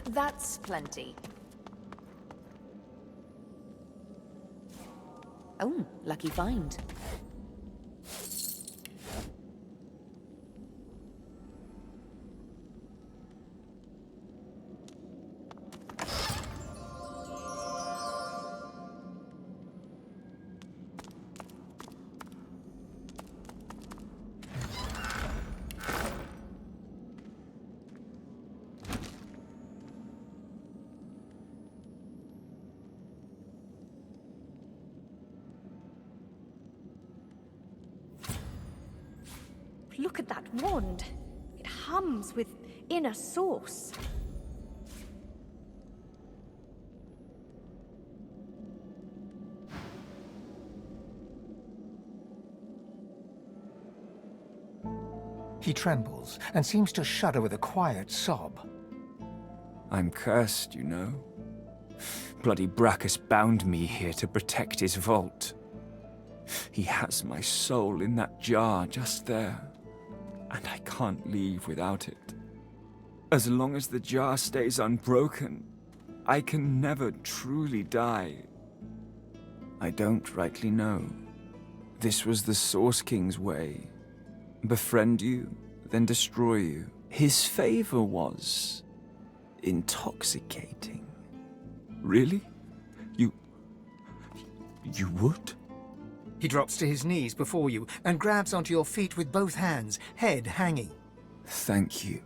That's plenty. Oh, lucky find. Look at that wand. It hums with inner source. He trembles and seems to shudder with a quiet sob. I'm cursed, you know. Bloody Brachus bound me here to protect his vault. He has my soul in that jar just there, and I can't leave without it. As long as the jar stays unbroken, I can never truly die. I don't rightly know. This was the Source King's way. Befriend you, then destroy you. His favor was intoxicating. Really? You would? He drops to his knees before you and grabs onto your feet with both hands, head hanging. Thank you.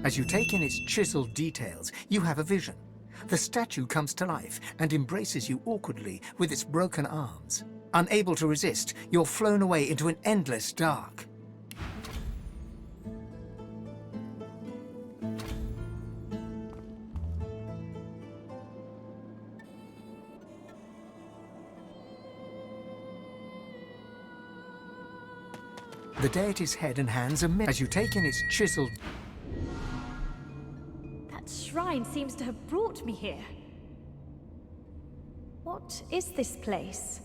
As you take in its chiseled details, you have a vision. The statue comes to life and embraces you awkwardly with its broken arms. Unable to resist, you're flown away into an endless dark. The deity's head and hands are as you take in its chiseled... That shrine seems to have brought me here. What is this place?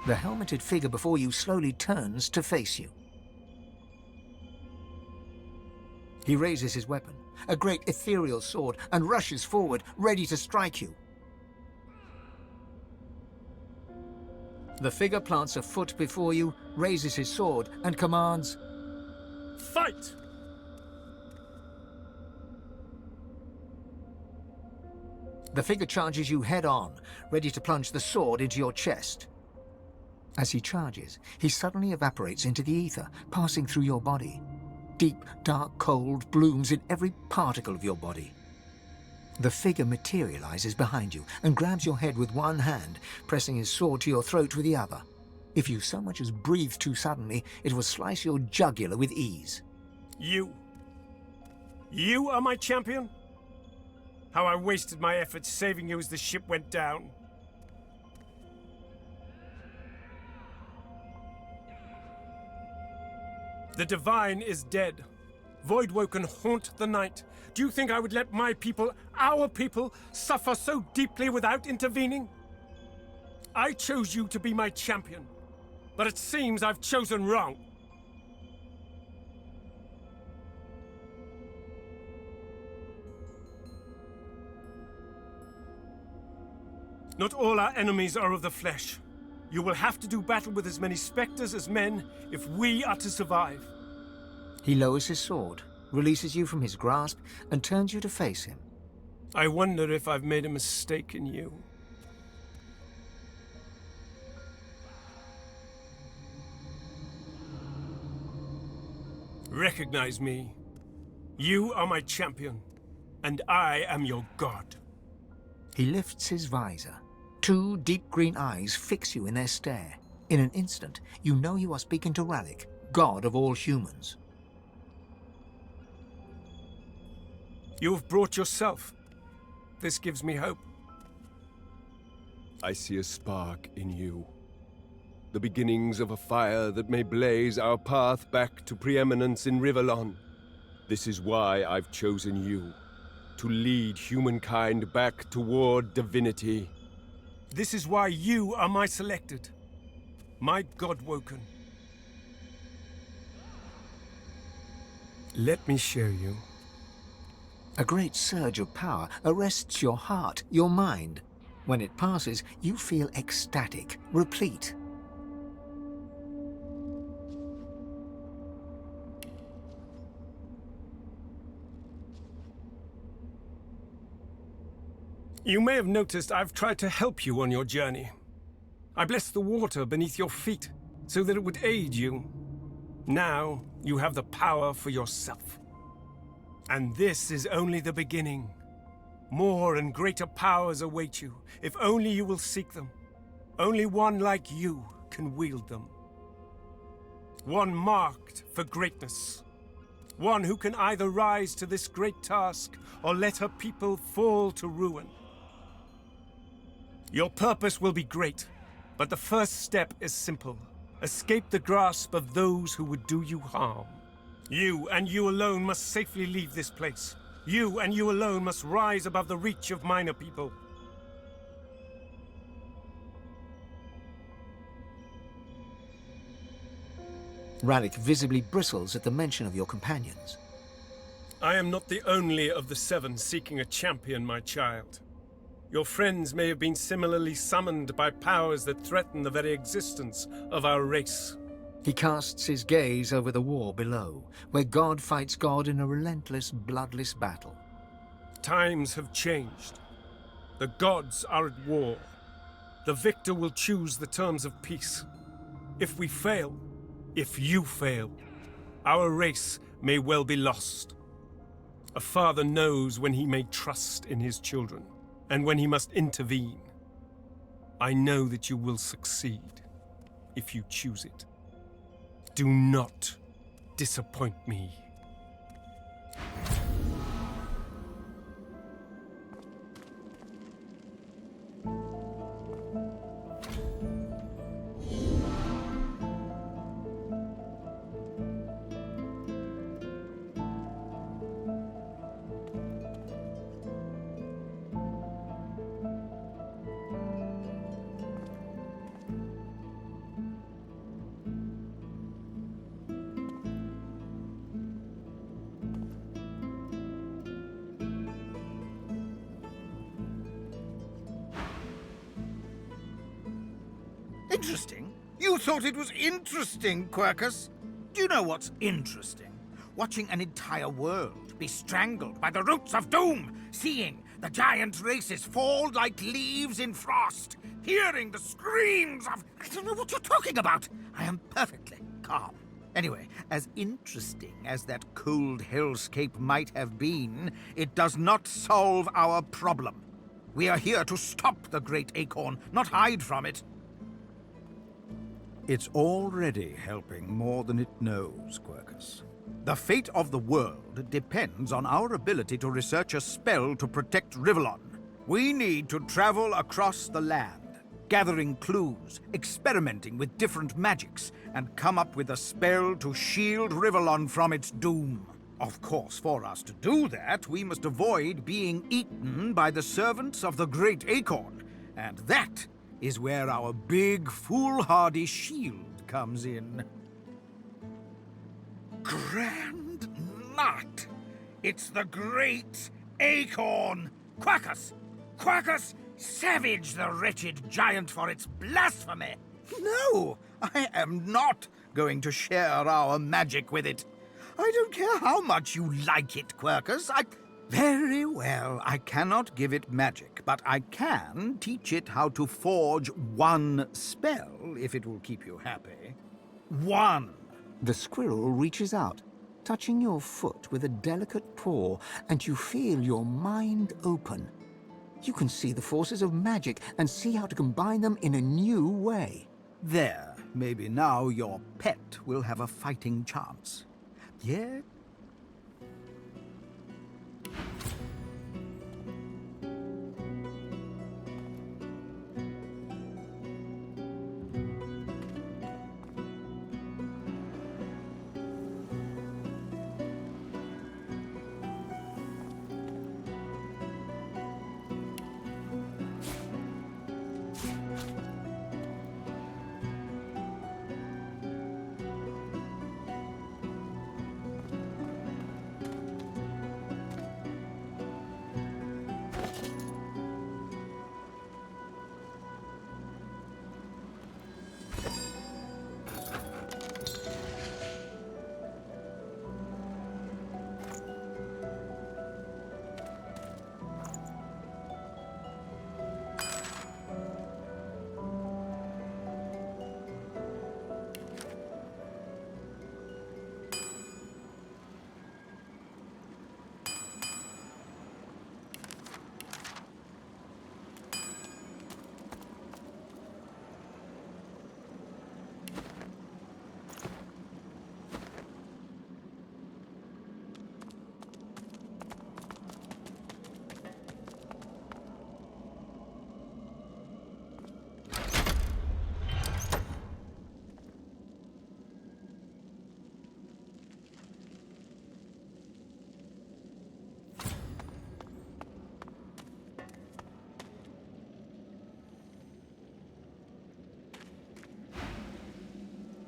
The helmeted figure before you slowly turns to face you. He raises his weapon, a great ethereal sword, and rushes forward, ready to strike you. The figure plants a foot before you, raises his sword, and commands, "Fight!" The figure charges you head on, ready to plunge the sword into your chest. As he charges, he suddenly evaporates into the ether, passing through your body. Deep, dark cold blooms in every particle of your body. The figure materializes behind you and grabs your head with one hand, pressing his sword to your throat with the other. If you so much as breathe too suddenly, it will slice your jugular with ease. You are my champion? How I wasted my efforts saving you as the ship went down. The Divine is dead. Voidwoken haunt the night. Do you think I would let my people, our people, suffer so deeply without intervening? I chose you to be my champion, but it seems I've chosen wrong. Not all our enemies are of the flesh. You will have to do battle with as many specters as men if we are to survive. He lowers his sword, releases you from his grasp, and turns you to face him. I wonder if I've made a mistake in you. Recognize me. You are my champion, and I am your god. He lifts his visor. Two deep green eyes fix you in their stare. In an instant, you know you are speaking to Ralik, god of all humans. You have brought yourself. This gives me hope. I see a spark in you. The beginnings of a fire that may blaze our path back to preeminence in Rivellon. This is why I've chosen you. To lead humankind back toward divinity. This is why you are my selected. My God-woken. Let me show you. A great surge of power arrests your heart, your mind. When it passes, you feel ecstatic, replete. You may have noticed I've tried to help you on your journey. I blessed the water beneath your feet so that it would aid you. Now you have the power for yourself. And this is only the beginning. More and greater powers await you, if only you will seek them. Only one like you can wield them. One marked for greatness. One who can either rise to this great task or let her people fall to ruin. Your purpose will be great, but the first step is simple. Escape the grasp of those who would do you harm. You and you alone must safely leave this place. You and you alone must rise above the reach of minor people. Ralik visibly bristles at the mention of your companions. I am not the only of the seven seeking a champion, my child. Your friends may have been similarly summoned by powers that threaten the very existence of our race. He casts his gaze over the war below, where God fights God in a relentless, bloodless battle. Times have changed. The gods are at war. The victor will choose the terms of peace. If we fail, if you fail, our race may well be lost. A father knows when he may trust in his children, and when he must intervene. I know that you will succeed, if you choose it. Do not disappoint me. Interesting? You thought it was interesting, Quercus? Do you know what's interesting? Watching an entire world be strangled by the roots of doom, seeing the giant races fall like leaves in frost, hearing the screams of... I don't know what you're talking about. I am perfectly calm. Anyway, as interesting as that cold hellscape might have been, it does not solve our problem. We are here to stop the Great Acorn, not hide from it. It's already helping more than it knows, Quercus. The fate of the world depends on our ability to research a spell to protect Rivellon. We need to travel across the land, gathering clues, experimenting with different magics, and come up with a spell to shield Rivellon from its doom. Of course, for us to do that, we must avoid being eaten by the servants of the Great Acorn, and that is where our big, foolhardy shield comes in. Grand Nut! It's the Great Acorn! Quercus! Quercus! Savage the wretched giant for its blasphemy! No! I am not going to share our magic with it. I don't care how much you like it, Quercus. Very well, I cannot give it magic, but I can teach it how to forge one spell, if it will keep you happy. One! The squirrel reaches out, touching your foot with a delicate paw, and you feel your mind open. You can see the forces of magic and see how to combine them in a new way. There, maybe now your pet will have a fighting chance. Yeah?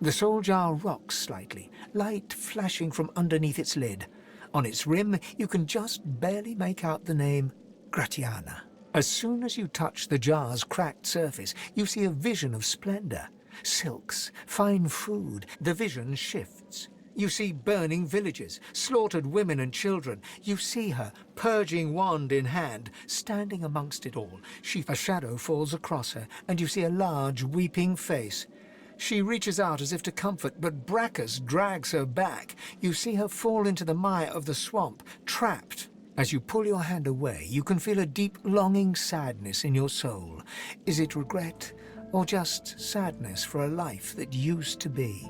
The soul jar rocks slightly, light flashing from underneath its lid. On its rim, you can just barely make out the name Gratiana. As soon as you touch the jar's cracked surface, you see a vision of splendor. Silks, fine food. The vision shifts. You see burning villages, slaughtered women and children. You see her, purging wand in hand, standing amongst it all. A shadow falls across her, and you see a large, weeping face. She reaches out as if to comfort, but Brachus drags her back. You see her fall into the mire of the swamp, trapped. As you pull your hand away, you can feel a deep, longing sadness in your soul. Is it regret, or just sadness for a life that used to be?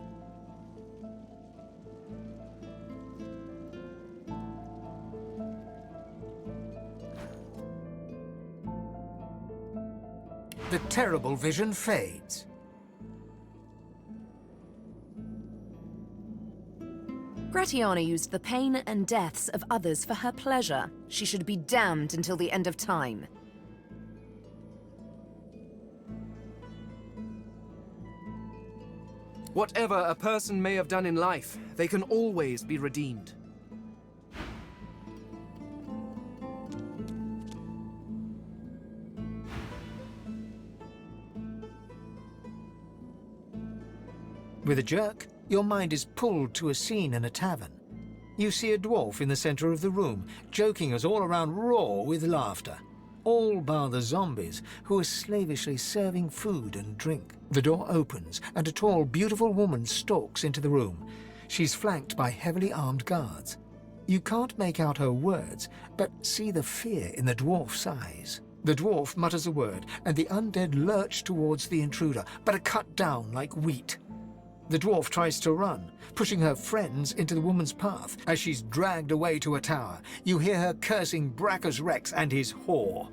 The terrible vision fades. Gratiana used the pain and deaths of others for her pleasure. She should be damned until the end of time. Whatever a person may have done in life, they can always be redeemed. With a jerk, your mind is pulled to a scene in a tavern. You see a dwarf in the center of the room, joking as all around roar with laughter. All bar the zombies, who are slavishly serving food and drink. The door opens, and a tall, beautiful woman stalks into the room. She's flanked by heavily armed guards. You can't make out her words, but see the fear in the dwarf's eyes. The dwarf mutters a word, and the undead lurch towards the intruder, but are cut down like wheat. The dwarf tries to run, pushing her friends into the woman's path. As she's dragged away to a tower, you hear her cursing Brachus Rex and his whore.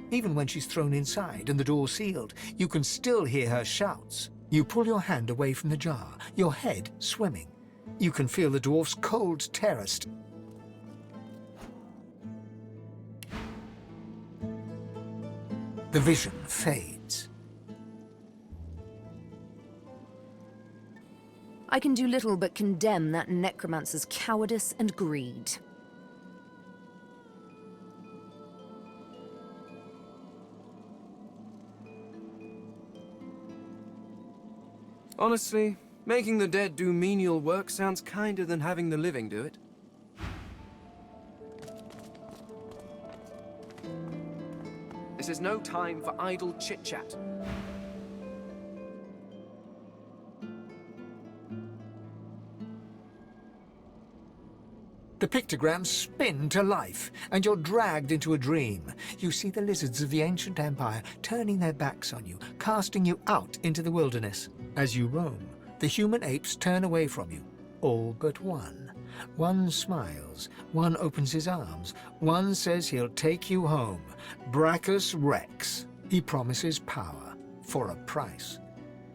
Even when she's thrown inside and the door sealed, you can still hear her shouts. You pull your hand away from the jar, your head swimming. You can feel the dwarf's cold terror. The vision fades. I can do little but condemn that necromancer's cowardice and greed. Honestly, making the dead do menial work sounds kinder than having the living do it. This is no time for idle chit-chat. The pictograms spin to life, and you're dragged into a dream. You see the lizards of the ancient empire turning their backs on you, casting you out into the wilderness. As you roam, the human apes turn away from you, all but one. One smiles, one opens his arms, one says he'll take you home. Brachus Rex. He promises power, for a price.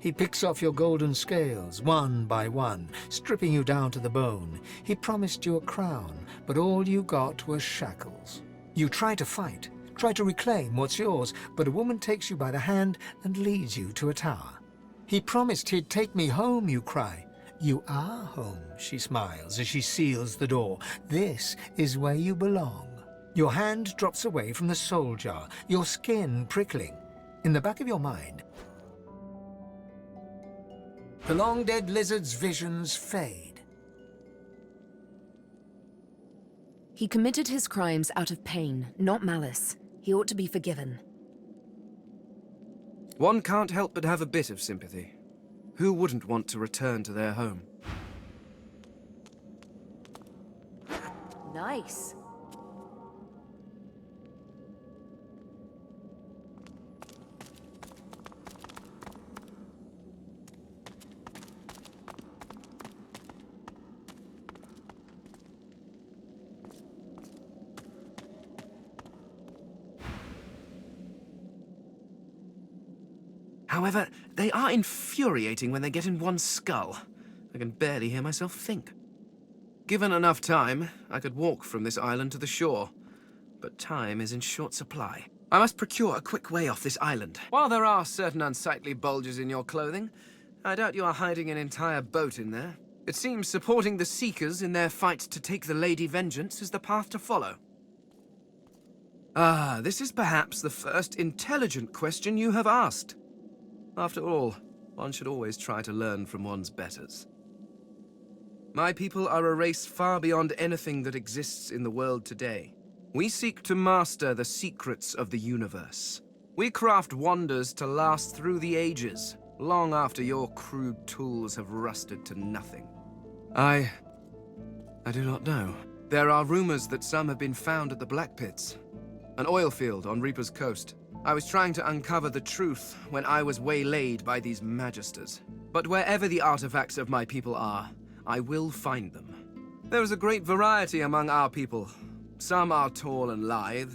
He picks off your golden scales, one by one, stripping you down to the bone. He promised you a crown, but all you got was shackles. You try to fight, try to reclaim what's yours, but a woman takes you by the hand and leads you to a tower. He promised he'd take me home, you cry. You are home, she smiles as she seals the door. This is where you belong. Your hand drops away from the soul jar, your skin prickling. In the back of your mind, the long-dead lizard's visions fade. He committed his crimes out of pain, not malice. He ought to be forgiven. One can't help but have a bit of sympathy. Who wouldn't want to return to their home? Nice. However, they are infuriating when they get in one's skull. I can barely hear myself think. Given enough time, I could walk from this island to the shore. But time is in short supply. I must procure a quick way off this island. While there are certain unsightly bulges in your clothing, I doubt you are hiding an entire boat in there. It seems supporting the Seekers in their fight to take the Lady Vengeance is the path to follow. Ah, this is perhaps the first intelligent question you have asked. After all, one should always try to learn from one's betters. My people are a race far beyond anything that exists in the world today. We seek to master the secrets of the universe. We craft wonders to last through the ages, long after your crude tools have rusted to nothing. I do not know. There are rumors that some have been found at the Black Pits, an oil field on Reaper's Coast. I was trying to uncover the truth when I was waylaid by these magisters. But wherever the artifacts of my people are, I will find them. There is a great variety among our people. Some are tall and lithe.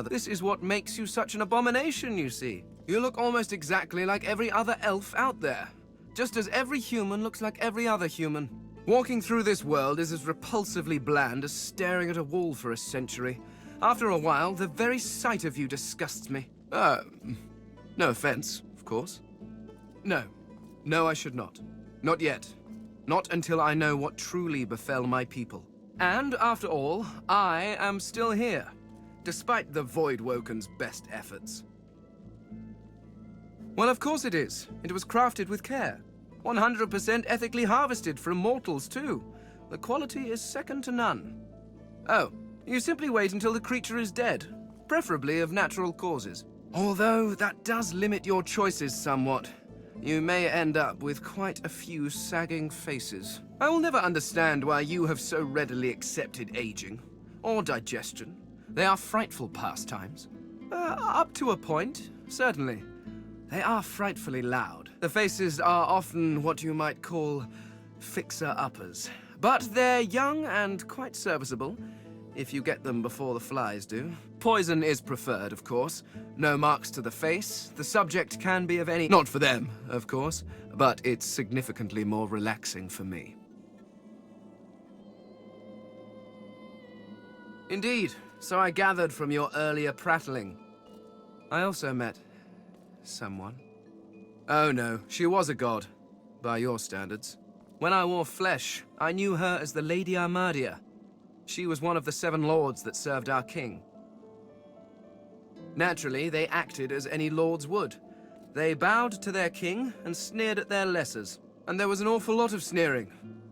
This is what makes you such an abomination, you see. You look almost exactly like every other elf out there. Just as every human looks like every other human. Walking through this world is as repulsively bland as staring at a wall for a century. After a while, the very sight of you disgusts me. No offense, of course. No, I should not. Not yet. Not until I know what truly befell my people. And after all, I am still here, despite the Voidwoken's best efforts. Well, of course it is. It was crafted with care. 100% ethically harvested from mortals, too. The quality is second to none. Oh, you simply wait until the creature is dead, preferably of natural causes. Although that does limit your choices somewhat. You may end up with quite a few sagging faces. I will never understand why you have so readily accepted aging, or digestion. They are frightful pastimes. Up to a point, certainly. They are frightfully loud. The faces are often what you might call fixer-uppers. But they're young and quite serviceable, if you get them before the flies do. Poison is preferred, of course. No marks to the face. The subject can be of any... Not for them, of course, but it's significantly more relaxing for me. Indeed, so I gathered from your earlier prattling. I also met someone. Oh no, she was a god, by your standards. When I wore flesh, I knew her as the Lady Armadia. She was one of the 7 lords that served our king. Naturally, they acted as any lords would. They bowed to their king and sneered at their lessers. And there was an awful lot of sneering,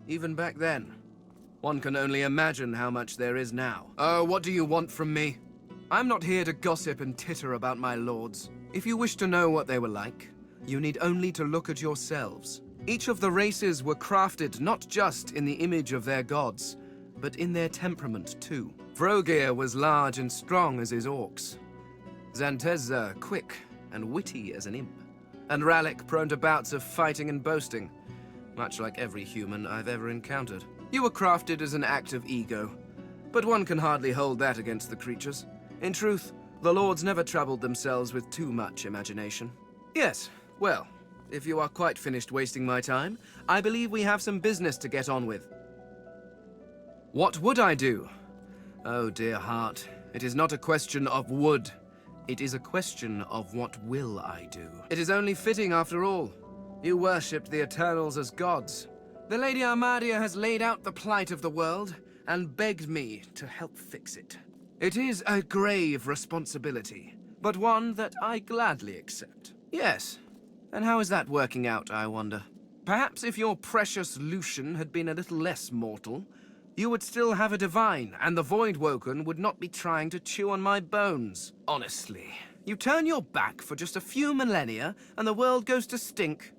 even back then. One can only imagine how much there is now. Oh, what do you want from me? I'm not here to gossip and titter about my lords. If you wish to know what they were like, you need only to look at yourselves. Each of the races were crafted not just in the image of their gods, but in their temperament too. Vrogir was large and strong as his orcs. Zantezza quick and witty as an imp. And Rallic prone to bouts of fighting and boasting, much like every human I've ever encountered. You were crafted as an act of ego, but one can hardly hold that against the creatures. In truth, the lords never troubled themselves with too much imagination. Yes, well, if you are quite finished wasting my time, I believe we have some business to get on with. What would I do? Oh, dear heart, it is not a question of would. It is a question of what will I do. It is only fitting, after all. You worshipped the Eternals as gods. The Lady Armadia has laid out the plight of the world and begged me to help fix it. It is a grave responsibility, but one that I gladly accept. Yes, and how is that working out, I wonder? Perhaps if your precious Lucian had been a little less mortal, you would still have a divine, and the Voidwoken would not be trying to chew on my bones. Honestly, you turn your back for just a few millennia, and the world goes to stink.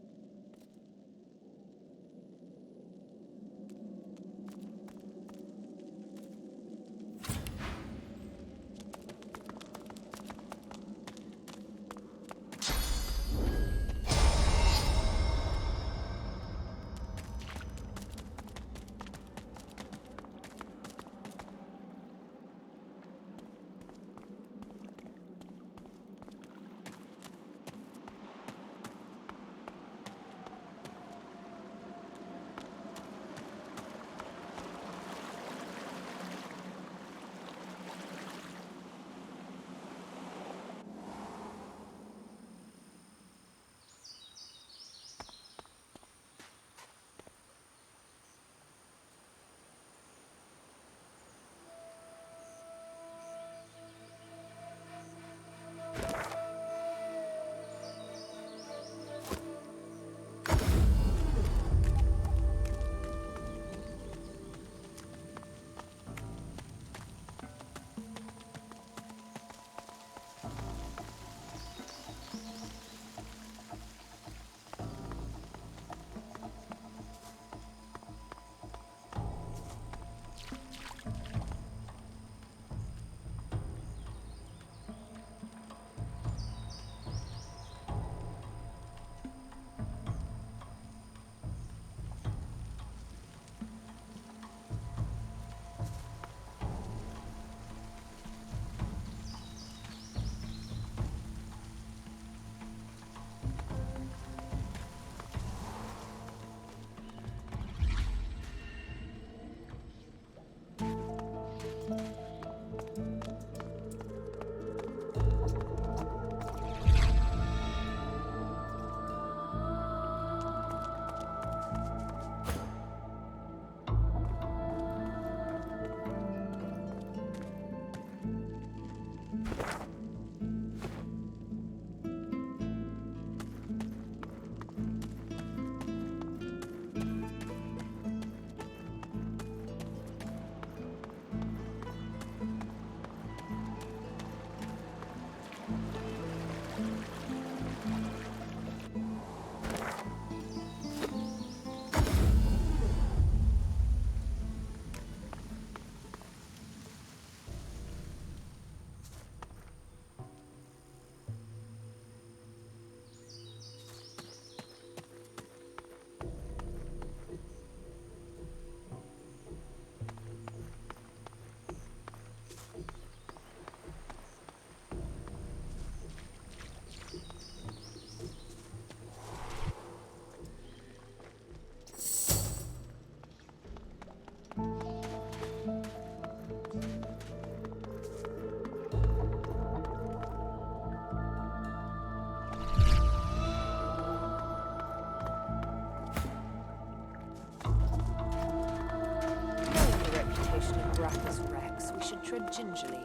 Rex, we should tread gingerly.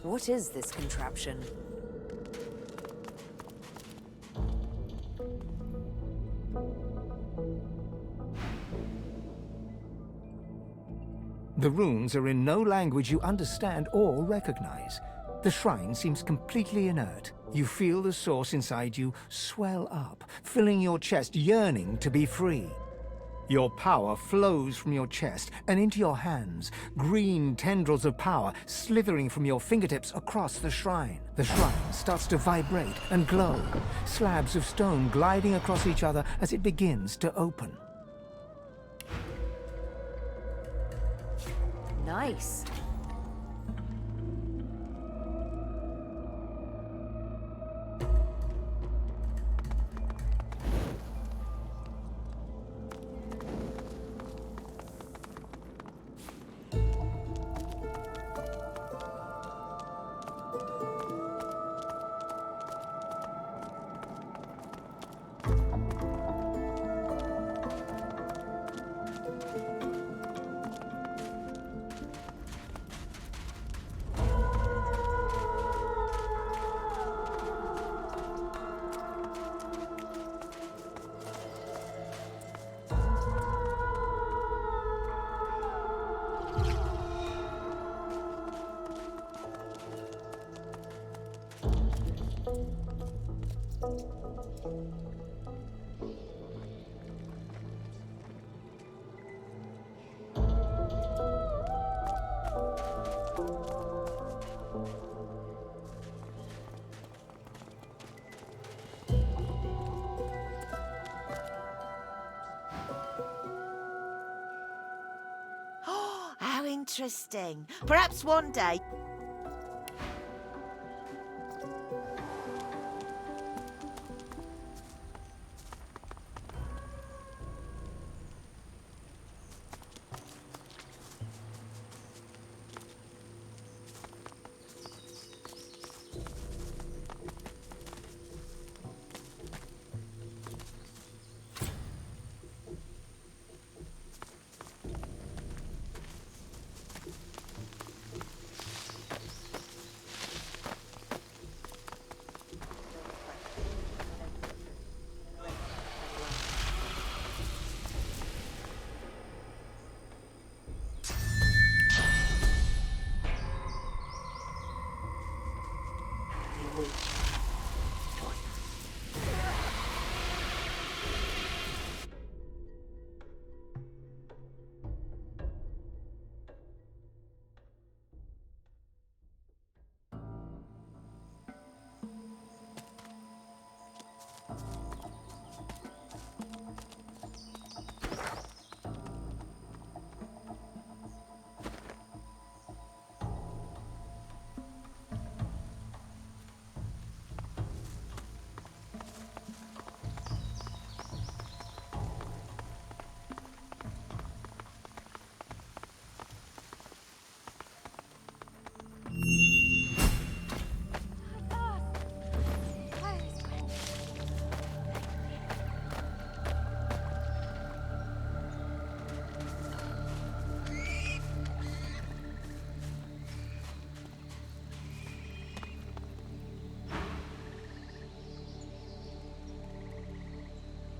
What is this contraption? The runes are in no language you understand or recognize. The shrine seems completely inert. You feel the source inside you swell up, filling your chest, yearning to be free. Your power flows from your chest and into your hands, green tendrils of power slithering from your fingertips across the shrine. The shrine starts to vibrate and glow, slabs of stone gliding across each other as it begins to open. Nice. How interesting. Perhaps one day...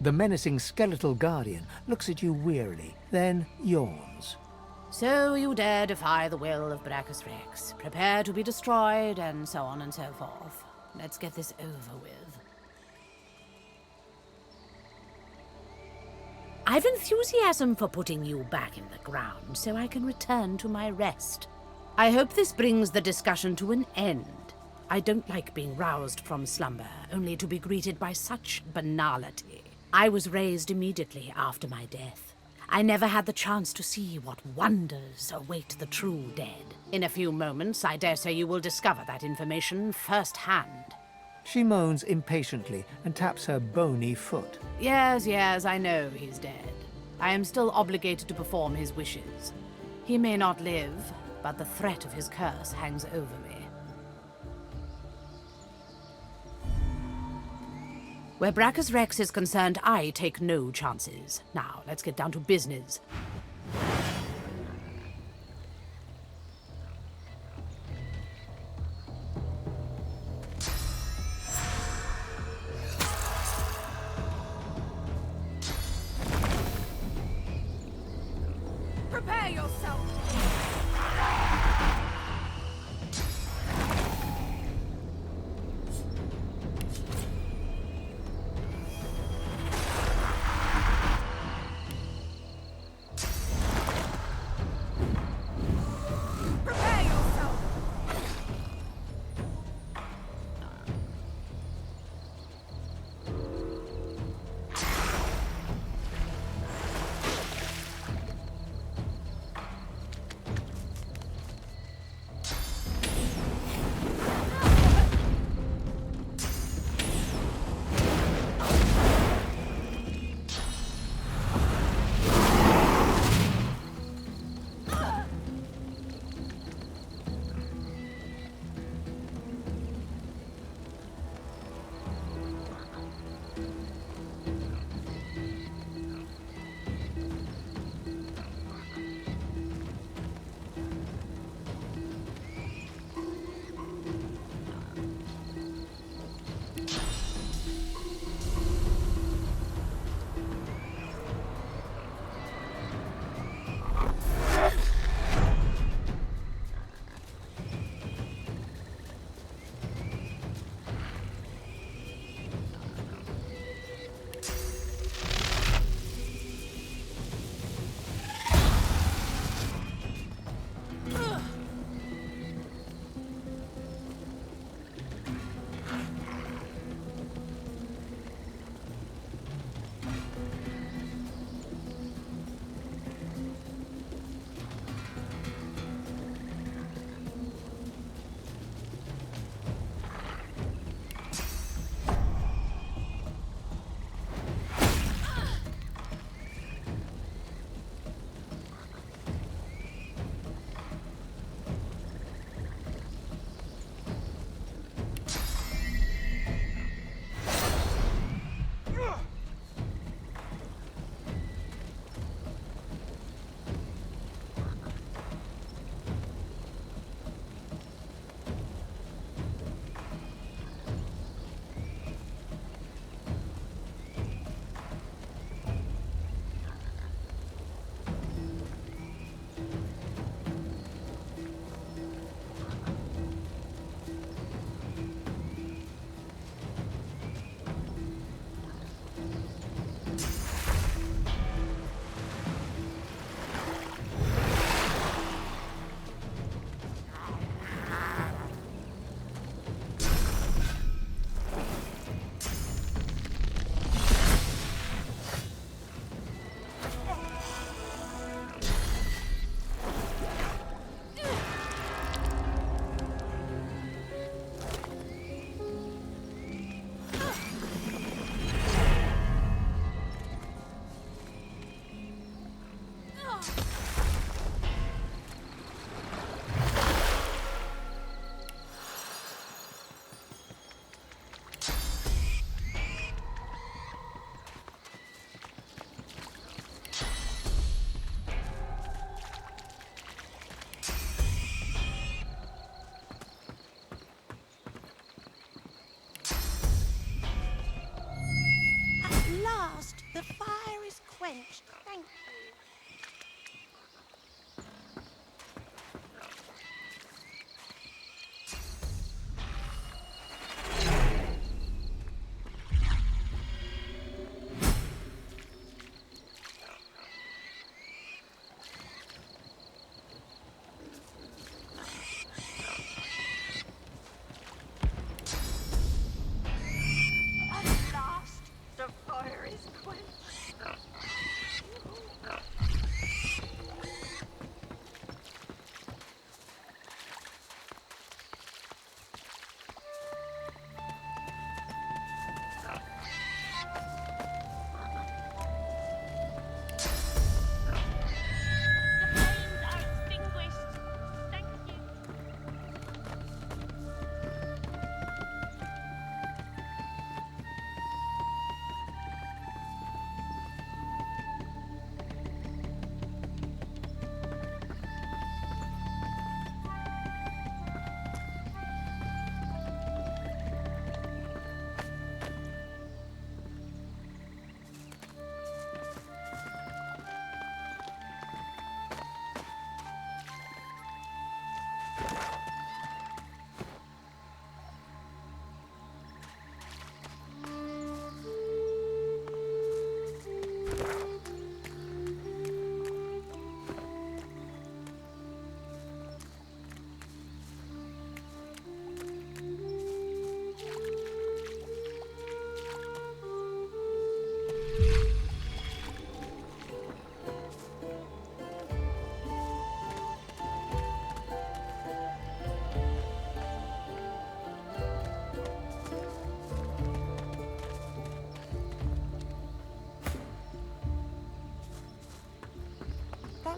The menacing skeletal guardian looks at you wearily, then yawns. So you dare defy the will of Brachus Rex, prepare to be destroyed, and so on and so forth. Let's get this over with. I've enthusiasm for putting you back in the ground, so I can return to my rest. I hope this brings the discussion to an end. I don't like being roused from slumber, only to be greeted by such banality. I was raised immediately after my death. I never had the chance to see what wonders await the true dead. In a few moments, I dare say you will discover that information firsthand. She moans impatiently and taps her bony foot. Yes, I know he's dead. I am still obligated to perform his wishes. He may not live, but the threat of his curse hangs over me. Where Brachus Rex is concerned, I take no chances. Now, let's get down to business. Prepare yourself!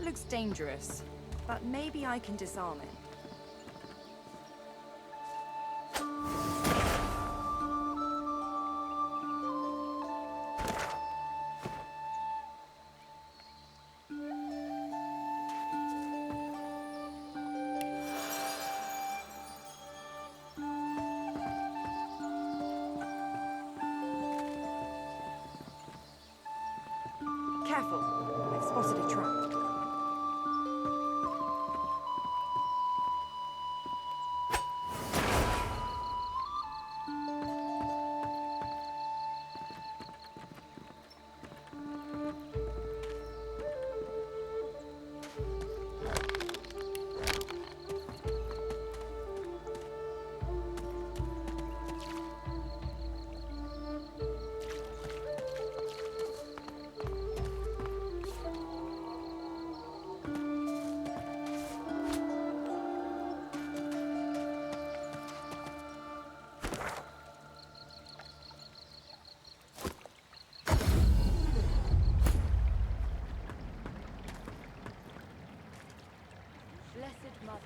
That looks dangerous, but maybe I can disarm it. Careful, I've spotted a trap. Blessed Mother.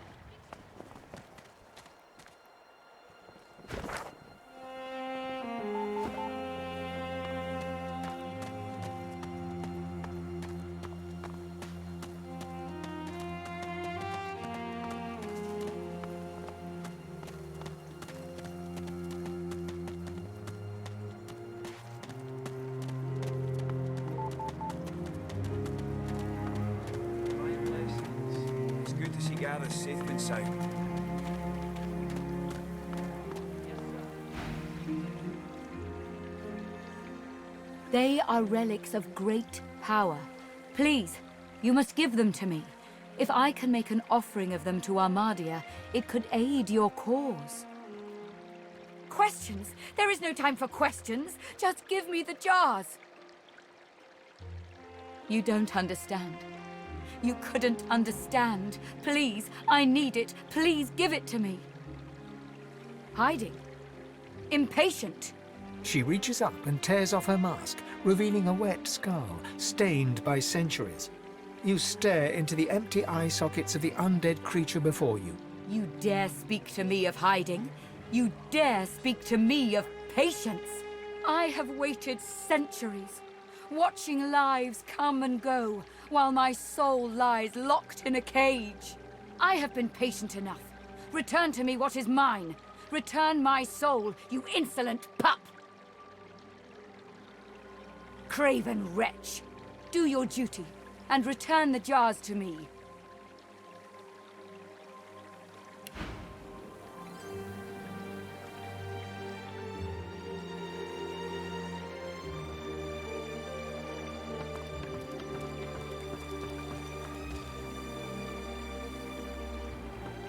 It's good to see Gareth safe and sound. They are relics of great power. Please, you must give them to me. If I can make an offering of them to Armadia, it could aid your cause. Questions? There is no time for questions. Just give me the jars. You don't understand. You couldn't understand. Please, I need it. Please give it to me. Hiding. Impatient. She reaches up and tears off her mask, revealing a wet skull, stained by centuries. You stare into the empty eye sockets of the undead creature before you. You dare speak to me of hiding? You dare speak to me of patience? I have waited centuries, watching lives come and go, while my soul lies locked in a cage. I have been patient enough. Return to me what is mine. Return my soul, you insolent pup! Craven wretch, do your duty, and return the jars to me.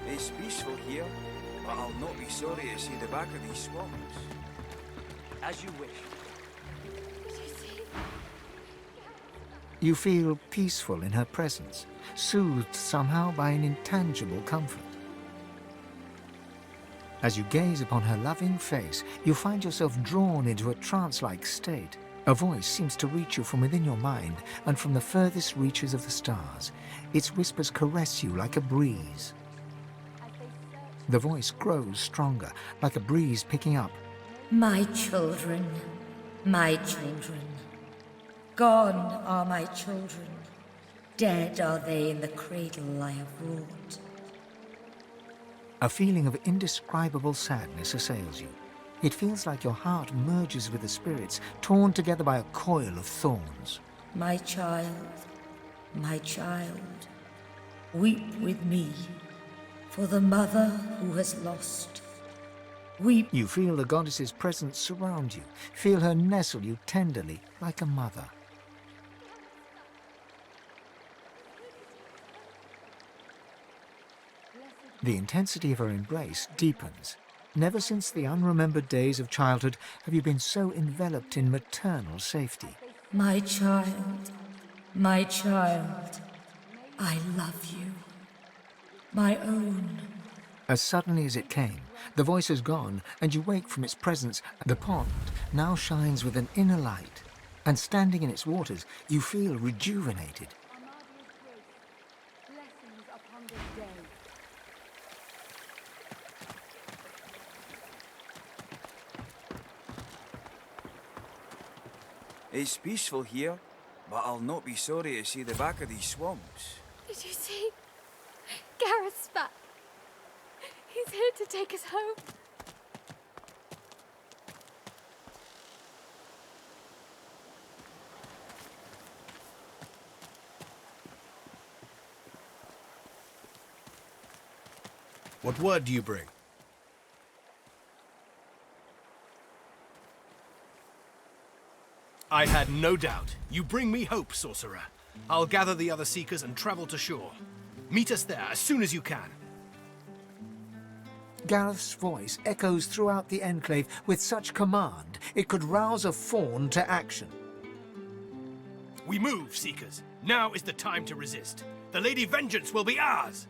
It's peaceful here, but I'll not be sorry to see the back of these swamps. As you wish. You feel peaceful in her presence, soothed somehow by an intangible comfort. As you gaze upon her loving face, you find yourself drawn into a trance-like state. A voice seems to reach you from within your mind and from the furthest reaches of the stars. Its whispers caress you like a breeze. The voice grows stronger, like a breeze picking up. My children, my children. Gone are my children. Dead are they in the cradle I have wrought. A feeling of indescribable sadness assails you. It feels like your heart merges with the spirits, torn together by a coil of thorns. My child, weep with me for the mother who has lost. Weep. You feel the goddess's presence surround you, feel her nestle you tenderly like a mother. The intensity of her embrace deepens. Never since the unremembered days of childhood have you been so enveloped in maternal safety. My child, I love you. My own. As suddenly as it came, the voice is gone, and you wake from its presence. The pond now shines with an inner light, and standing in its waters, you feel rejuvenated. It's peaceful here, but I'll not be sorry to see the back of these swamps. Did you see? Gareth's back. He's here to take us home. What word do you bring? I had no doubt. You bring me hope, sorcerer. I'll gather the other seekers and travel to shore. Meet us there as soon as you can. Gareth's voice echoes throughout the Enclave with such command it could rouse a fawn to action. We move, seekers. Now is the time to resist. The Lady Vengeance will be ours!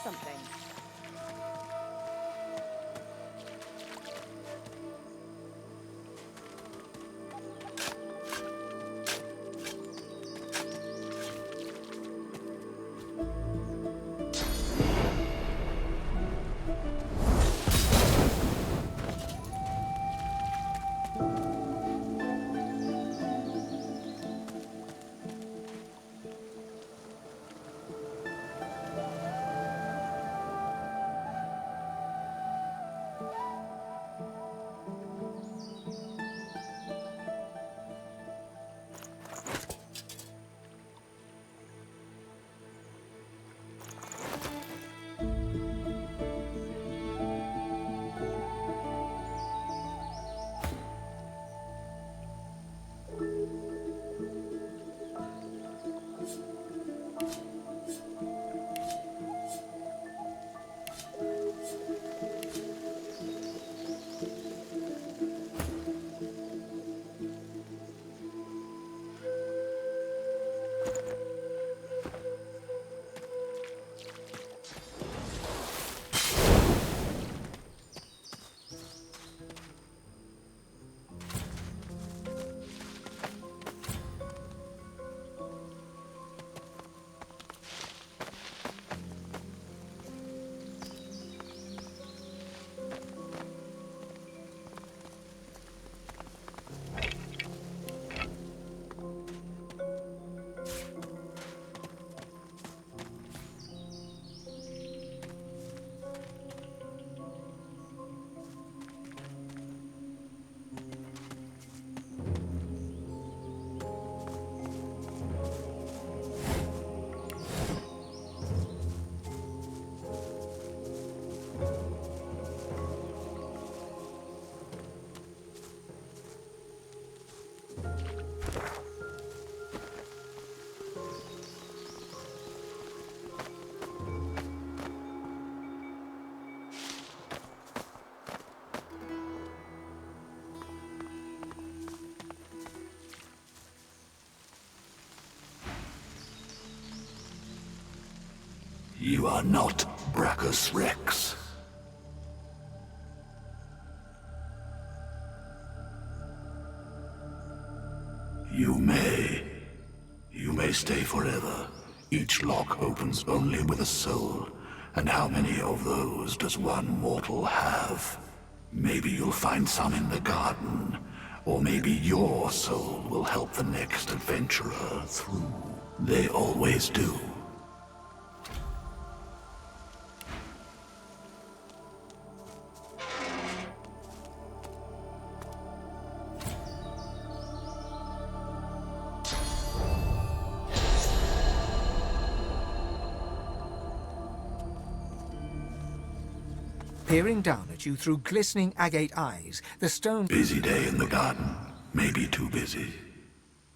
something. You are not Brachus Rex. You may stay forever. Each lock opens only with a soul. And how many of those does one mortal have? Maybe you'll find some in the garden. Or maybe your soul will help the next adventurer through. They always do. Peering down at you through glistening agate eyes, the stone... Busy day in the garden. Maybe too busy.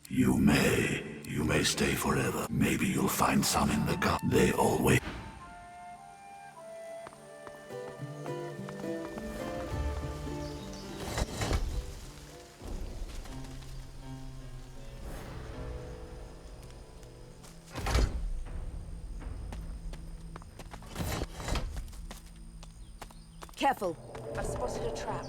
You may stay forever. Maybe you'll find some in the garden. They always... Careful. I've spotted a trap.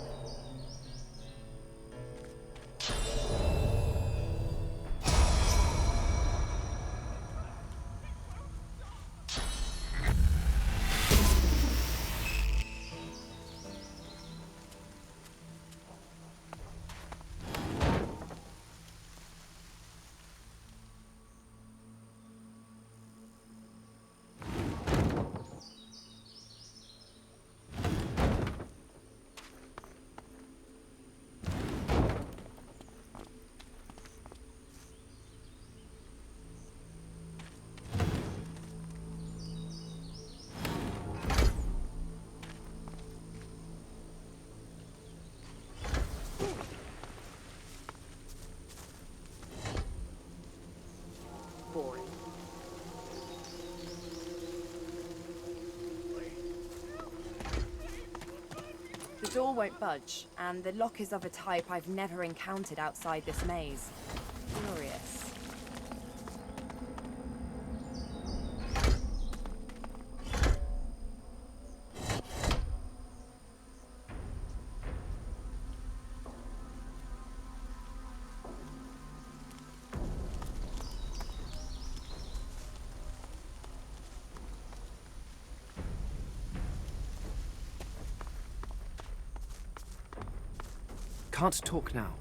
The door won't budge, and the lock is of a type I've never encountered outside this maze. Curious. can't talk now.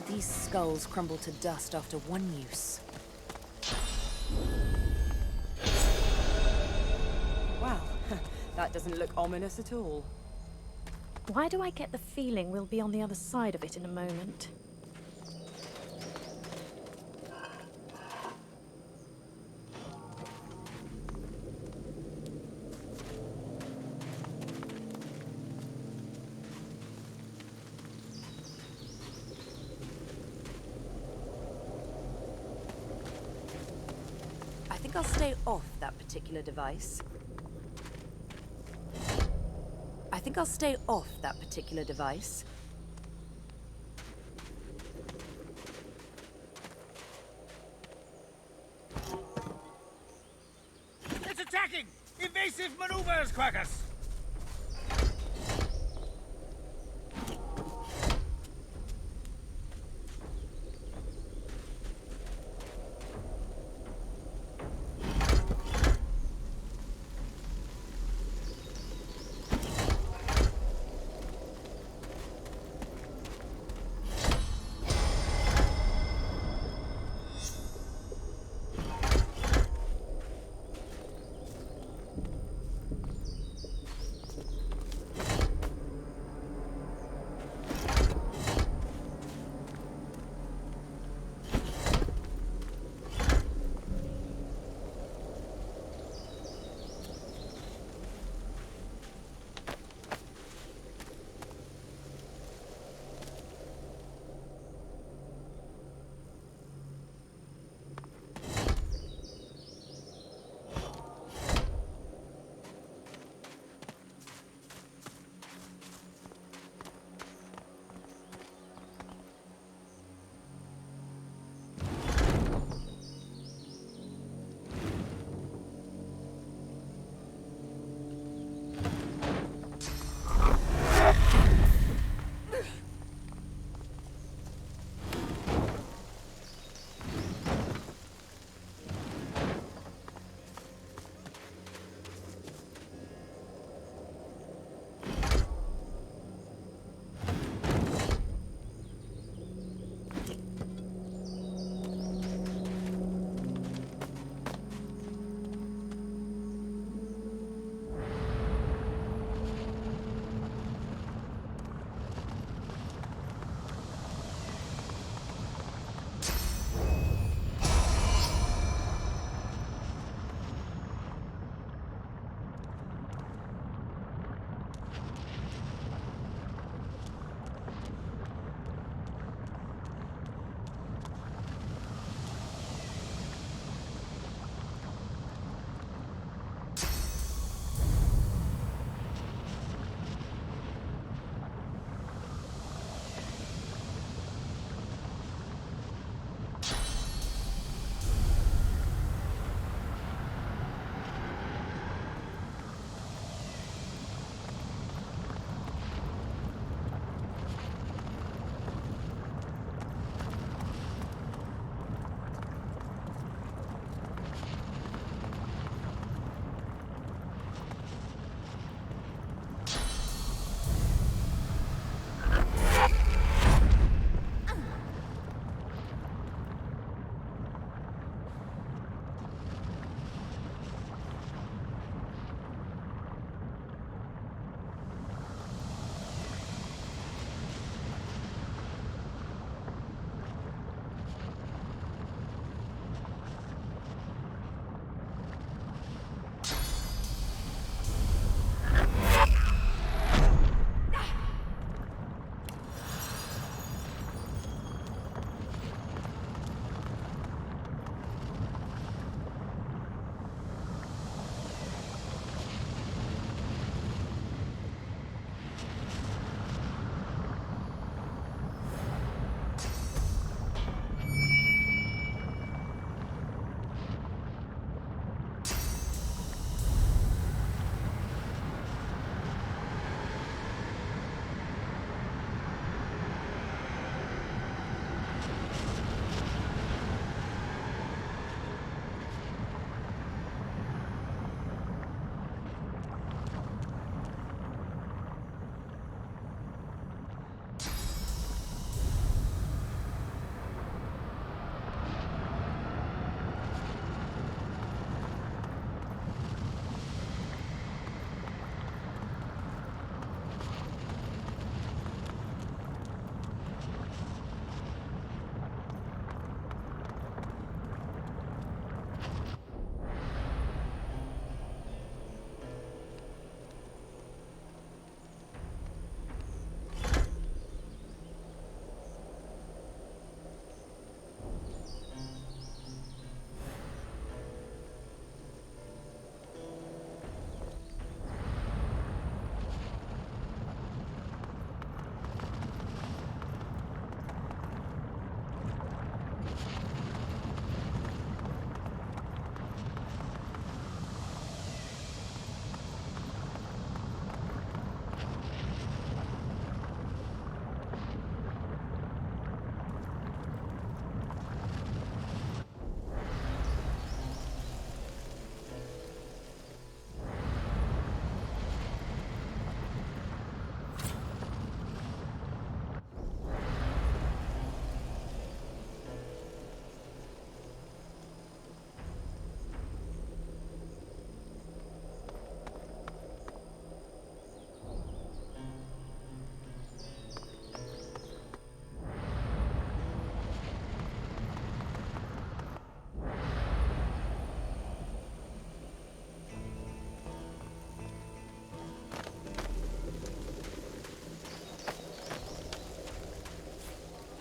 These skulls crumble to dust after one use. Wow, that doesn't look ominous at all. Why do I get the feeling we'll be on the other side of it in a moment? I think I'll stay off that particular device. I think I'll stay off that particular device. It's attacking! Evasive maneuvers, Quackus!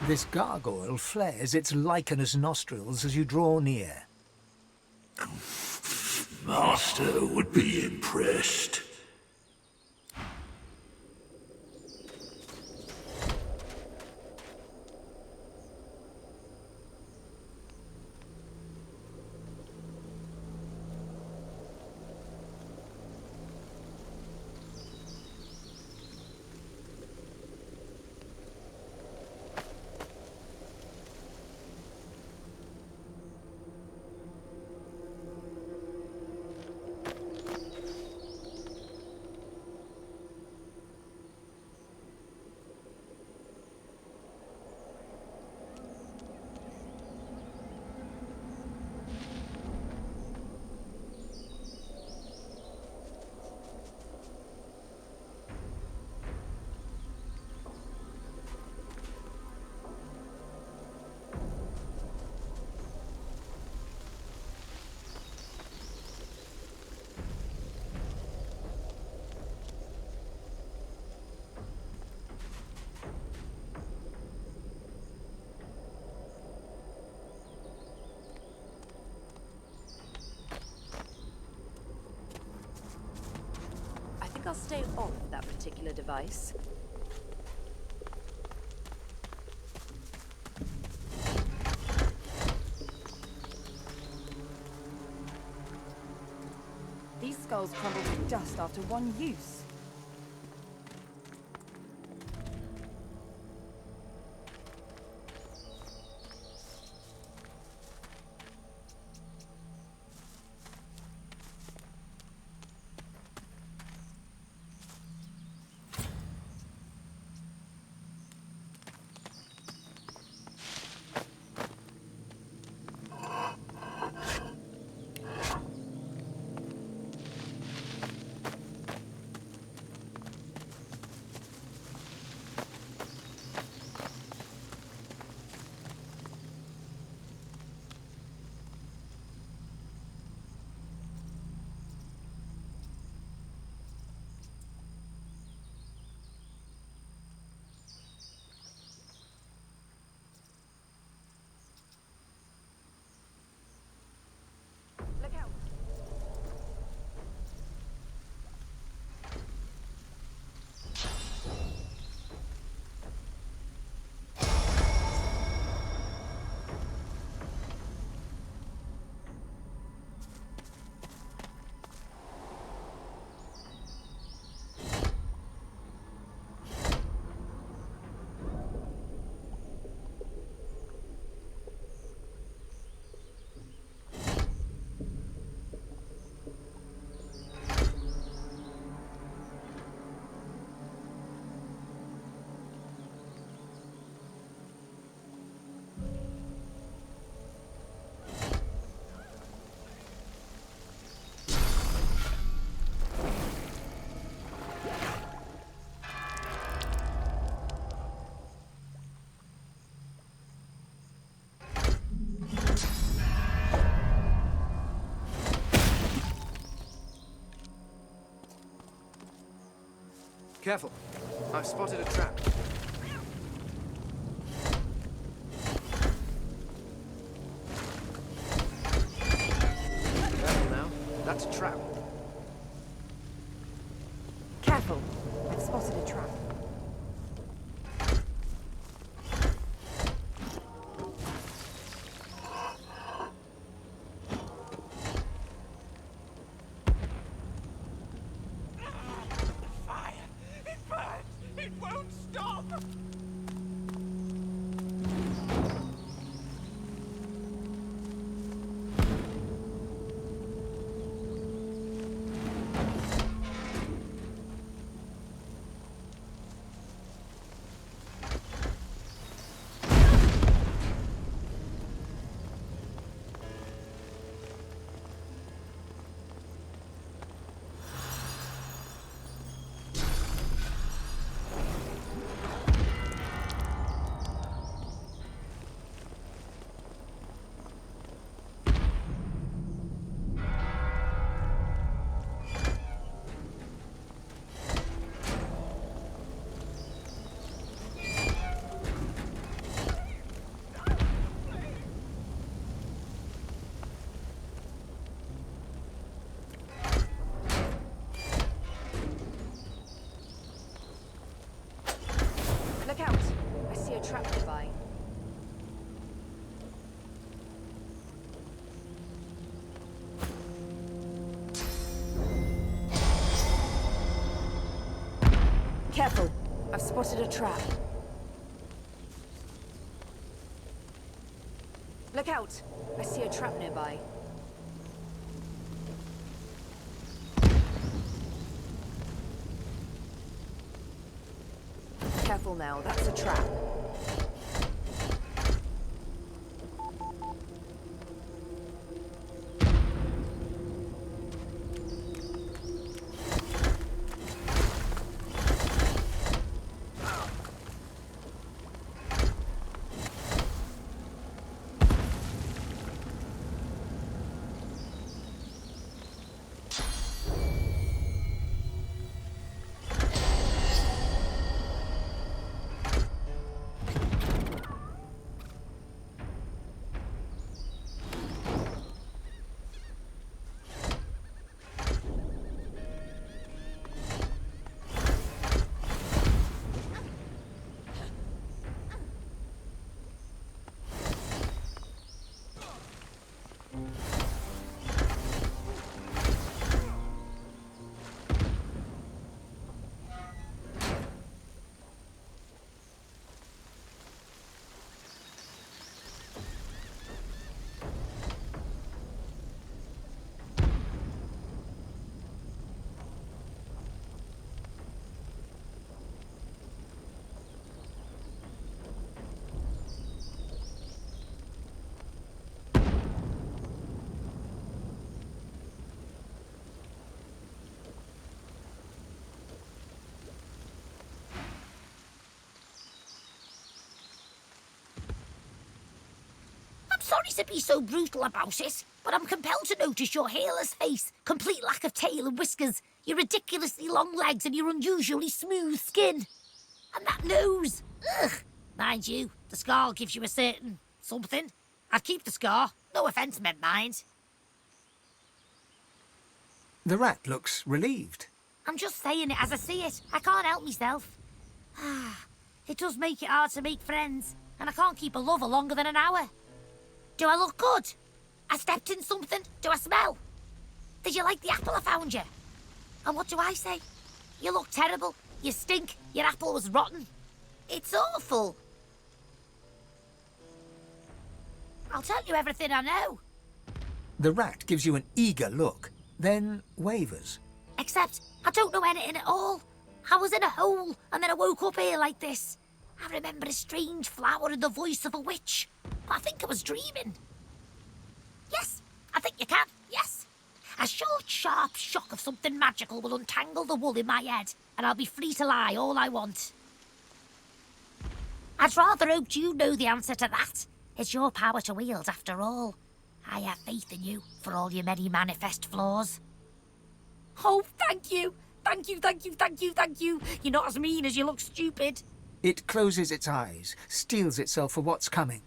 This gargoyle flares its lichenous nostrils as you draw near. Master would be impressed. I'll stay off that particular device. These skulls crumble to dust after one use. Careful. I've spotted a trap. Careful now. That's a trap. Careful. I've spotted a trap. Careful. I've spotted a trap. Look out! I see a trap nearby. Careful now, that's a trap. I'm sorry to be so brutal about it, but I'm compelled to notice your hairless face, complete lack of tail and whiskers, your ridiculously long legs and your unusually smooth skin. And that nose! Ugh! Mind you, the scar gives you a certain something. I'd keep the scar. No offence meant, mind. The rat looks relieved. I'm just saying it as I see it. I can't help myself. It does make it hard to make friends, and I can't keep a lover longer than an hour. Do I look good? I stepped in something? Do I smell? Did you like the apple I found you? And what do I say? You look terrible. You stink. Your apple was rotten. It's awful. I'll tell you everything I know. The rat gives you an eager look, then wavers. Except, I don't know anything at all. I was in a hole, and then I woke up here like this. I remember a strange flower and the voice of a witch. I think I was dreaming. Yes, I think you can, yes. A short, sharp shock of something magical will untangle the wool in my head, and I'll be free to lie all I want. I'd rather hoped you know the answer to that. It's your power to wield, after all. I have faith in you, for all your many manifest flaws. Oh, thank you! Thank you, thank you, thank you, thank you! You're not as mean as you look stupid. It closes its eyes, steels itself for what's coming.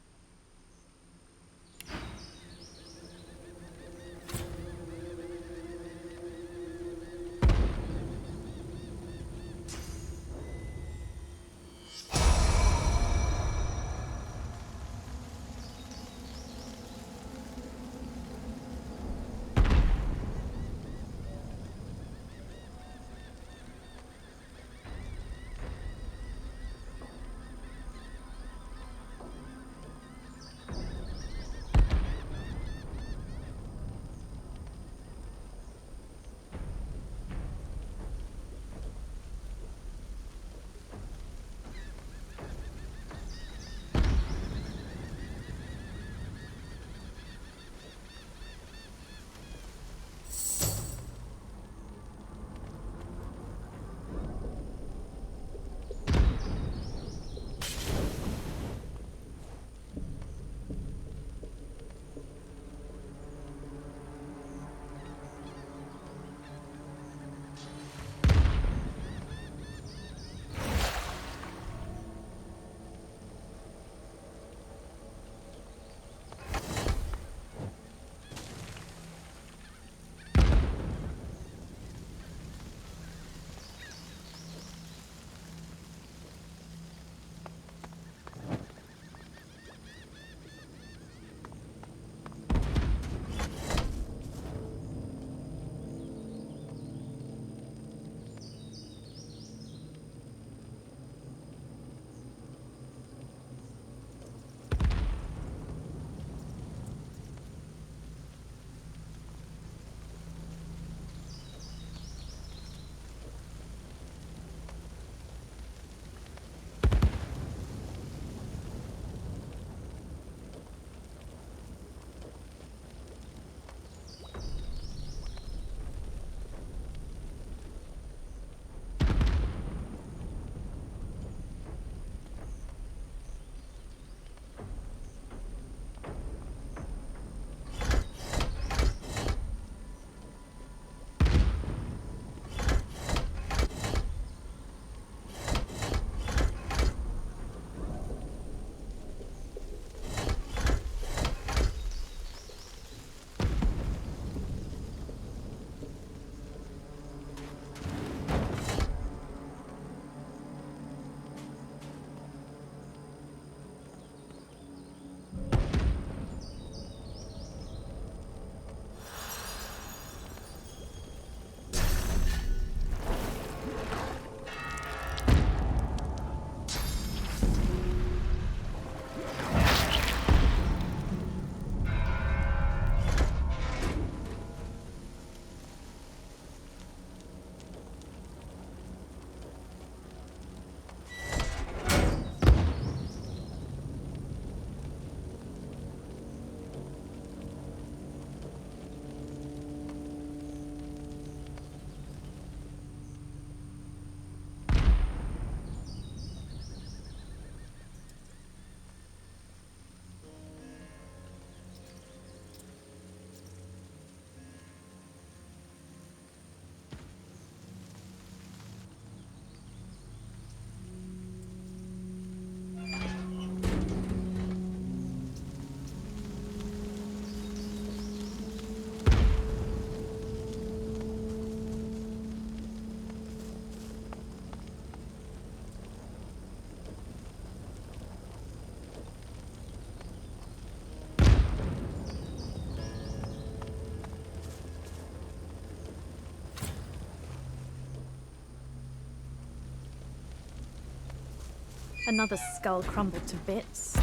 Another skull crumbled to bits.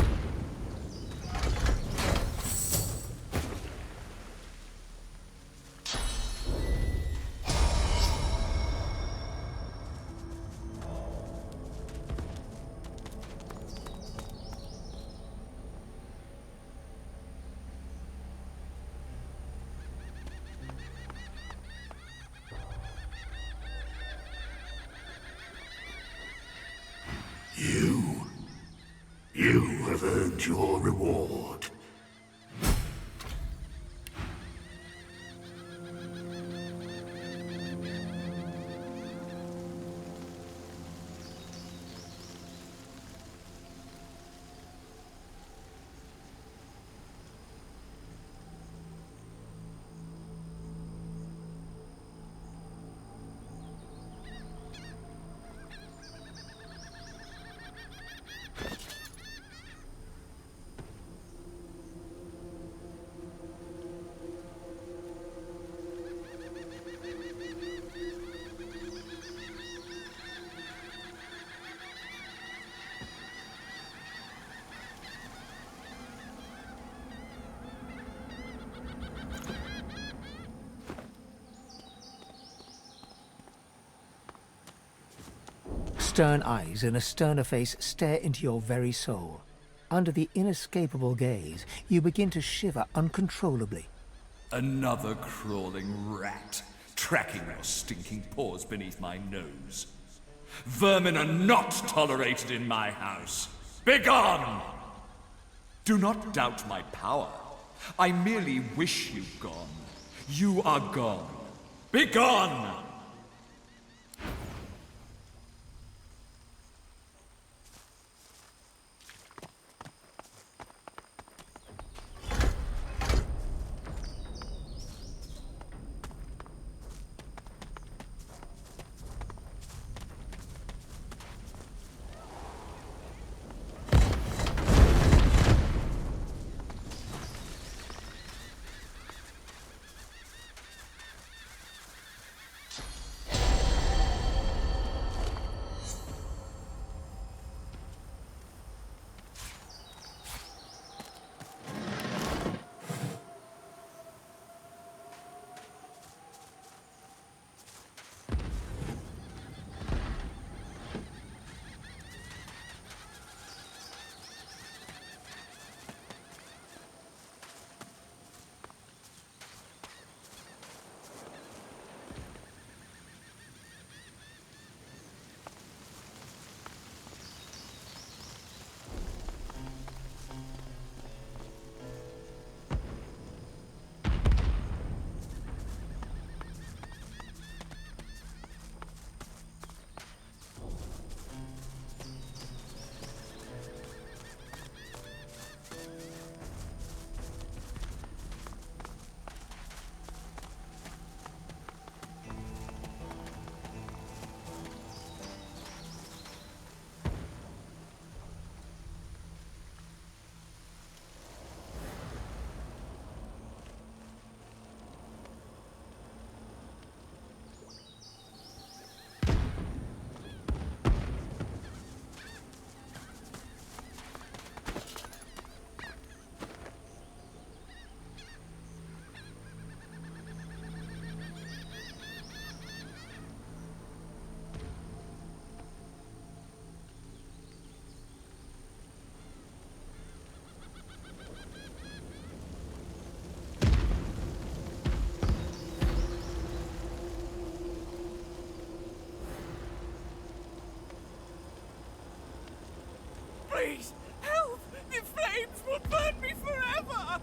You have earned your reward. Stern eyes and a sterner face stare into your very soul. Under the inescapable gaze, you begin to shiver uncontrollably. Another crawling rat, tracking your stinking paws beneath my nose. Vermin are not tolerated in my house. Begone! Do not doubt my power. I merely wish you gone. You are gone. Begone! Please, help! The flames will burn me forever!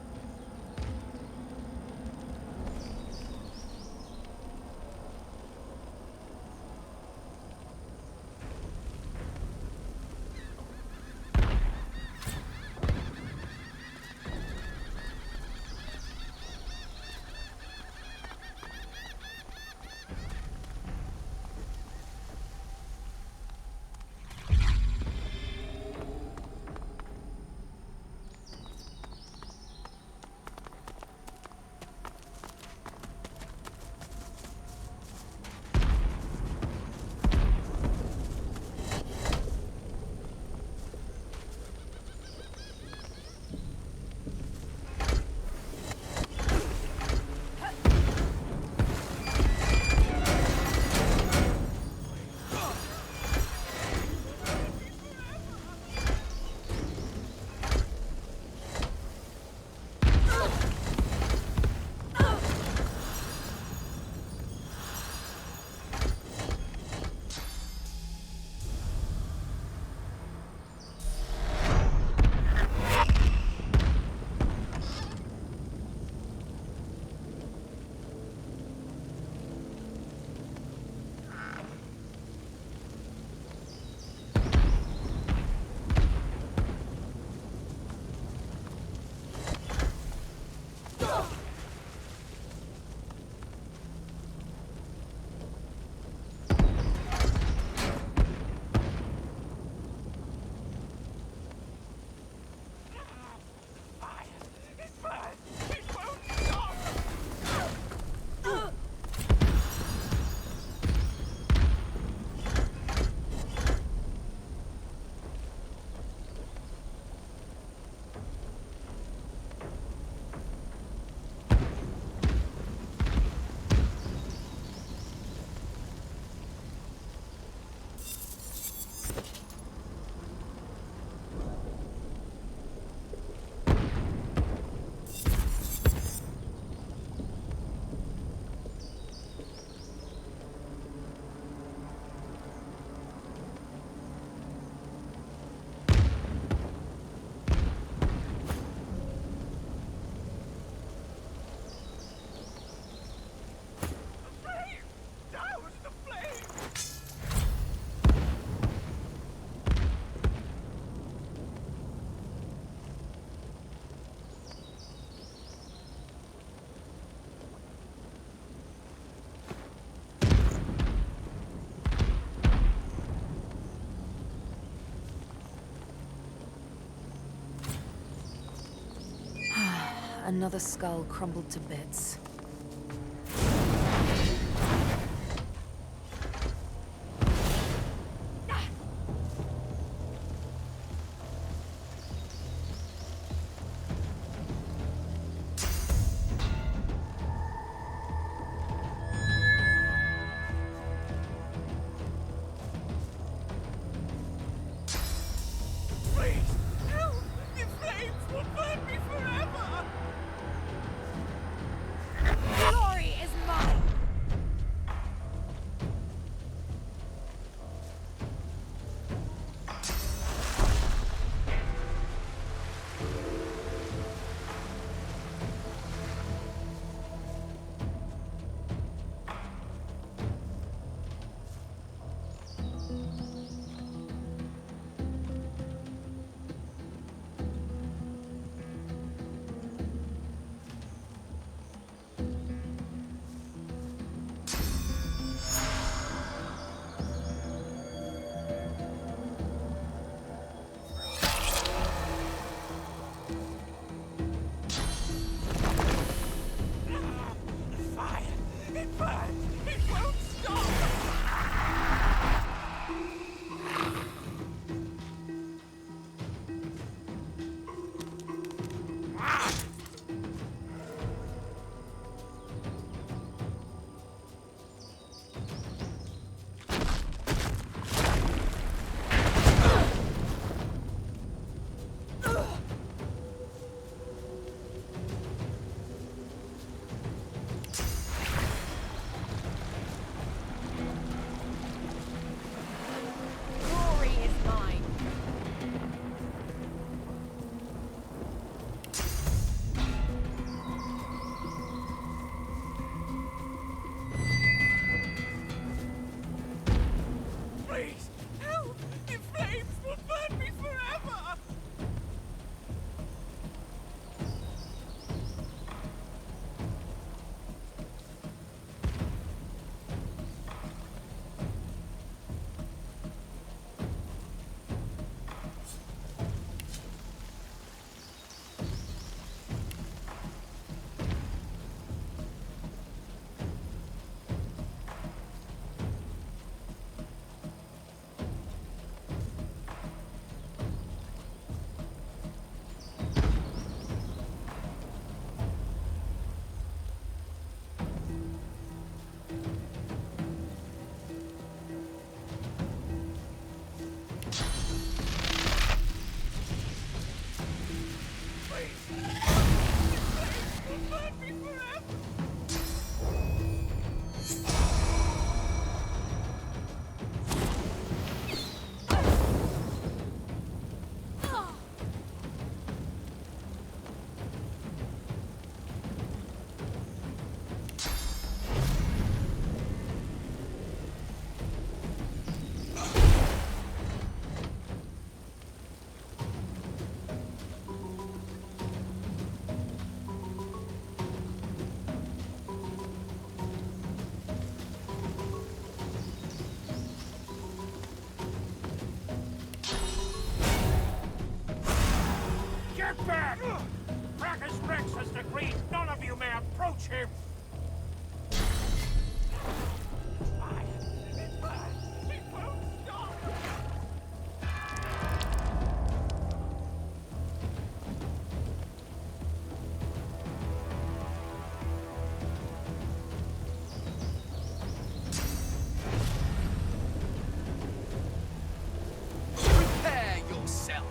Another skull crumbled to bits. Please, help! The flames will burn me forever! Glory is mine! Fire! It burns! It won't stop! Glory is mine! Please, help! The flames will burn me forever! Get back! Brachus Rex has decreed none of you may approach him! Prepare yourself!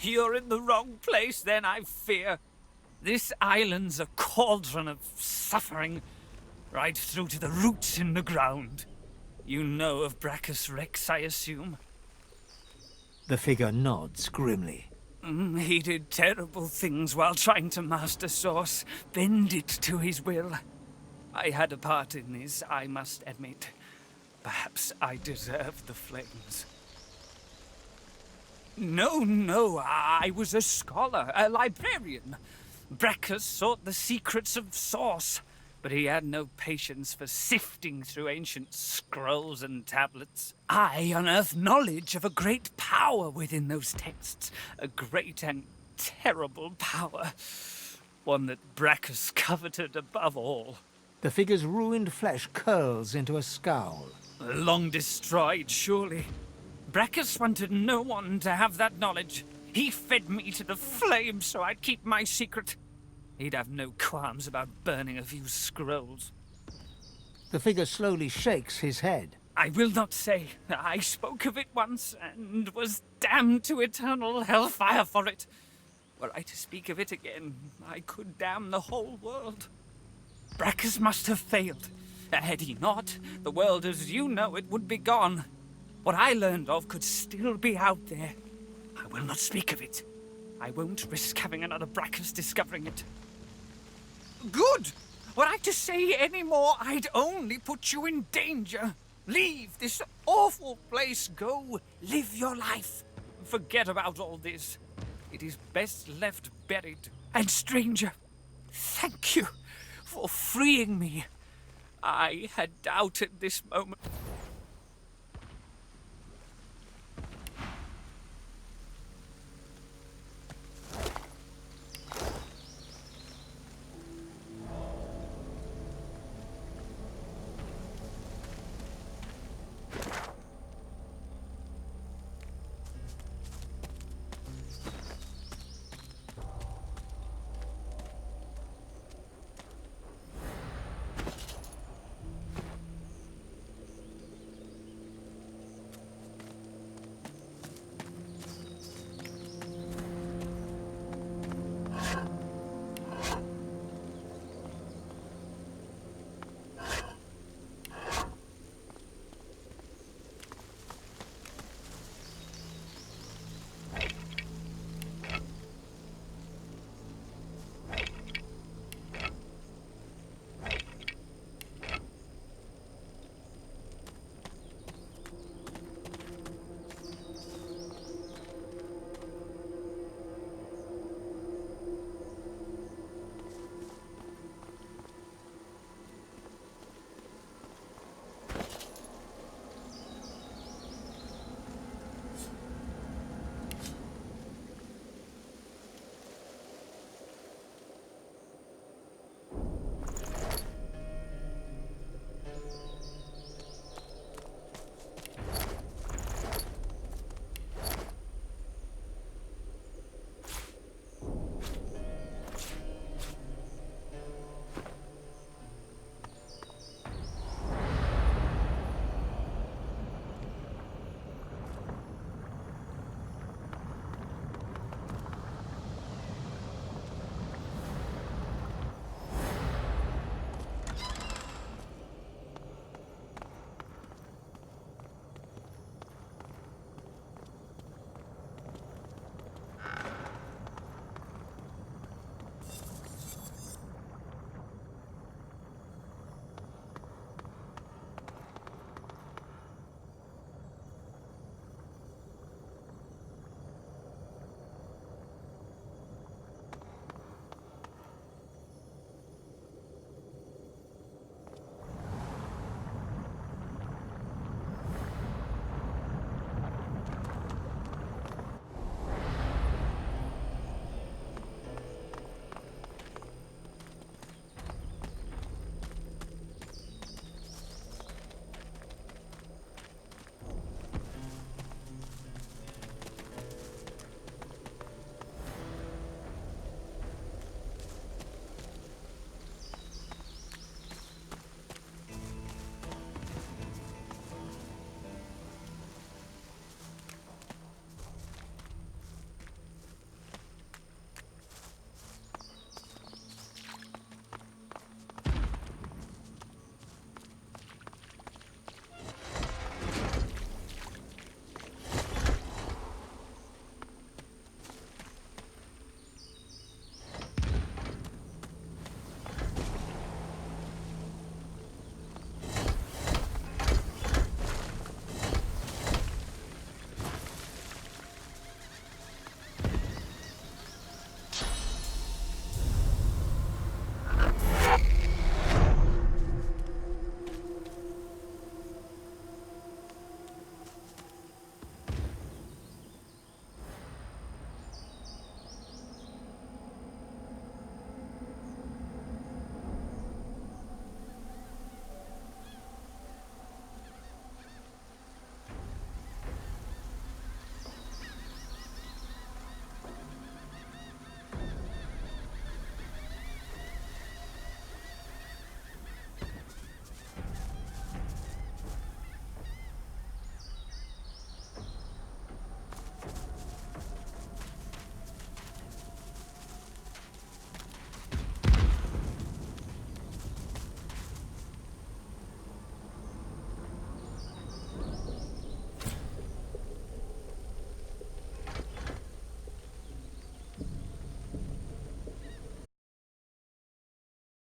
you're in the wrong place, then, I fear. This island's a cauldron of suffering, right through to the roots in the ground. You know of Brachus Rex, I assume? The figure nods grimly. He did terrible things while trying to master Source, bend it to his will. I had a part in this, I must admit. Perhaps I deserved the flames. No, I was a scholar, a librarian. Brachus sought the secrets of Source, but he had no patience for sifting through ancient scrolls and tablets. I unearthed knowledge of a great power within those texts, a great and terrible power, one that Brachus coveted above all. The figure's ruined flesh curls into a scowl. Long destroyed, surely. Brachus wanted no one to have that knowledge. He fed me to the flames so I'd keep my secret. He'd have no qualms about burning a few scrolls. The figure slowly shakes his head. I will not say. I spoke of it once and was damned to eternal hellfire for it. Were I to speak of it again, I could damn the whole world. Brachus must have failed. Had he not, the world as you know it would be gone. What I learned of could still be out there. I will not speak of it. I won't risk having another Brachus discovering it. Good! Were I to say any more, I'd only put you in danger. Leave this awful place. Go live your life. Forget about all this. It is best left buried. And stranger, thank you for freeing me. I had doubted this moment.